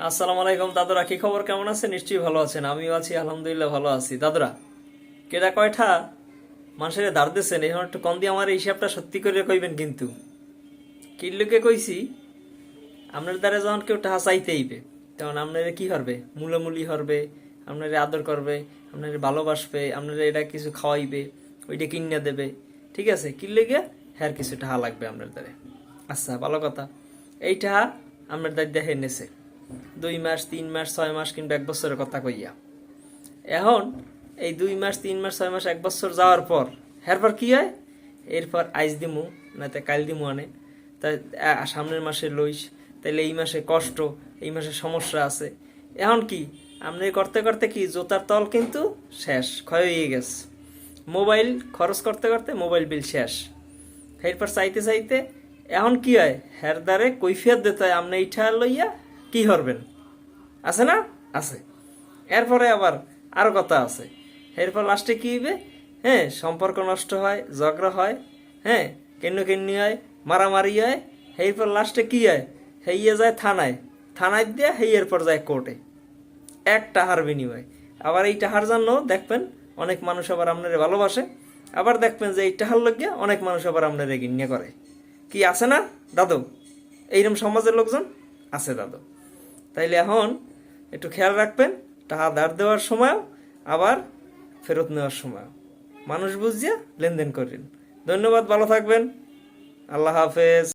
আসসালামু আলাইকুম দাদুরা, কি খবর? কেমন আছেন? নিশ্চয়ই ভালো আছেন। আমিও আছি, আলহামদুলিল্লাহ ভালো আছি। দাদুরা, কেডা কয়টা মানুষের ধার দিচ্ছেন, এখন একটু কম দিয়ে আমার এই হিসাবটা সত্যি করে কইবেন কিন্তু। কিল্লুকে কইছি, আপনার দ্বারা যখন কেউ টাকা চাইতে আইবে, তখন আপনারা কি করবে? মূলামূলি করবে, আপনারা আদর করবে, আপনারা ভালোবাসবে, আপনারা এটা কিছু খাওয়াইবে, ওইটা কিনে দেবে। ঠিক আছে? কিনলে গিয়ে হ্যাঁ কিছু টাকা লাগবে আপনার দ্বারা। আচ্ছা, ভালো কথা। এই টাকা আপনার দ্বার দেখে নেছে 2 মাস, 3 মাস, 6 মাস কিংবা 1 বছরের কথা কইয়া। এখন এই 2 মাস, 3 মাস, 6 মাস, 1 বছর যাওয়ার পর এরপর কি হয়? এরপর আইজ দিমু না তা কাল দিমু আনে, তাই সামনের মাসে লইস, তাইলে এই মাসে কষ্ট, এই মাসে সমস্যা আছে। এখন কি আপনি করতে করতে কি জোতার তল কিন্তু শেষ, ক্ষয় হয়ে গেছে। মোবাইল খরচ করতে করতে মোবাইল বিল শেষ। এরপর চাইতে চাইতে এখন কি হয়? হের দ্বারে কৈফিয়ত দিতে হয় আপনি ইঠা লইয়া কি করবেন। আছে না? আছে। এরপরে আবার আরো কথা আছে। এরপর লাস্টে কি হইবে? হ্যাঁ, সম্পর্ক নষ্ট হয়, ঝগড়া হয়, হ্যাঁ, কেন্নি হয়, মারামারি হয়। এরপর লাস্টে কি হয়? হেইয়ে যায় থানায়, থানায় দিয়ে হেইয়ের পর যায় কোর্টে, এক টাহার বিনিময়। আবার এই টাহার জন্য দেখবেন অনেক মানুষ আবার আপনারে ভালোবাসে, আবার দেখবেন যে এই টাহার লগে অনেক মানুষ আবার আপনারে ঘৃণা করে। কি আছে না দাদু? এইরকম সমাজের লোকজন আছে দাদু। তাইলে এখন একটু খেয়াল রাখবেন, টাকা ধার দেওয়ার সময় আবার ফেরত নেওয়ার সময় মানুষ বুঝিয়া লেনদেন করেন। ধন্যবাদ, ভালো থাকবেন। আল্লাহ হাফেজ।